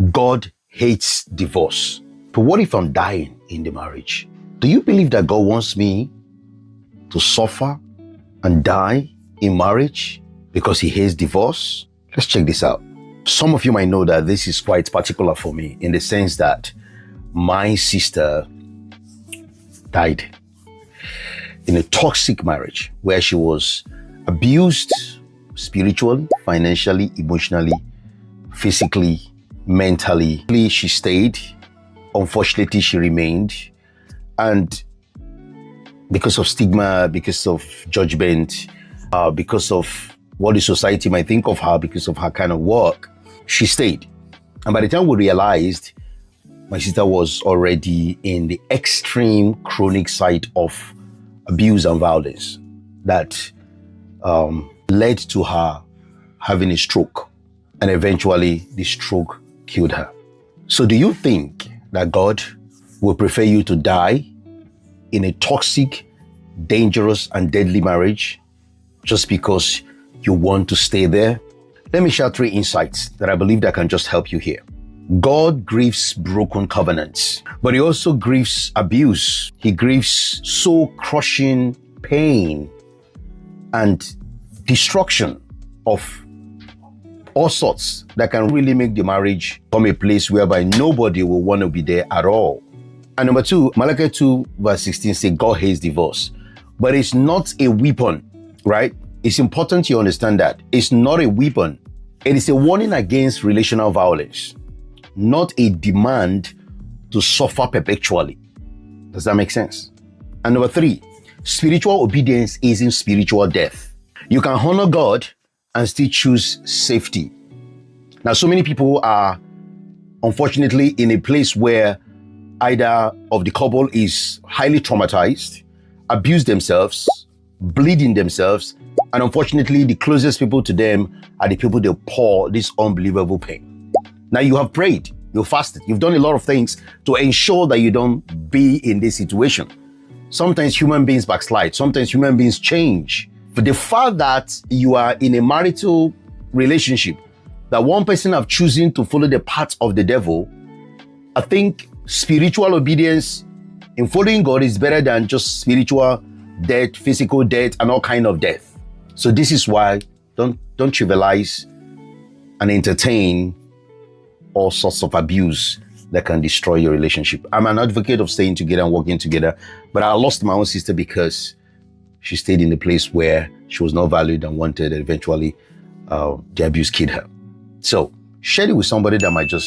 God hates divorce. But what if I'm dying in the marriage? Do you believe that God wants me to suffer and die in marriage because he hates divorce? Let's check this out. Some of you might know that this is quite particular for me in the sense that my sister died in a toxic marriage where she was abused spiritually, financially, emotionally, physically, mentally. She stayed. Unfortunately, she remained. And because of stigma, because of judgment, because of what the society might think of her, because of her kind of work, she stayed. And by the time we realized, my sister was already in the extreme chronic side of abuse and violence that led to her having a stroke. And eventually the stroke killed her. So do you think that God will prefer you to die in a toxic, dangerous, and deadly marriage just because you want to stay there? Let me share 3 insights that I believe that can just help you here. God grieves broken covenants, but he also grieves abuse. He grieves soul-crushing pain and destruction of all sorts that can really make the marriage become a place whereby nobody will want to be there at all. And number 2, Malachi 2 verse 16 says God hates divorce, but it's not a weapon, right? It's important you understand that. It's not a weapon. It is a warning against relational violence, not a demand to suffer perpetually. Does that make sense? And number 3, spiritual obedience isn't spiritual death. You can honor God and still choose safety. Now, so many people are unfortunately in a place where either of the couple is highly traumatized, abuse themselves, bleeding themselves, and unfortunately the closest people to them are the people they pour this unbelievable pain. Now, you have prayed, you fasted, you've done a lot of things to ensure that you don't be in this situation. Sometimes human beings backslide, sometimes human beings change. For the fact that you are in a marital relationship, that one person have chosen to follow the path of the devil, I think spiritual obedience in following God is better than just spiritual death, physical death, and all kind of death. So this is why don't trivialize and entertain all sorts of abuse that can destroy your relationship. I'm an advocate of staying together and working together, but I lost my own sister because she stayed in a place where she was not valued and wanted, and eventually the abuse killed her. So share it with somebody that might just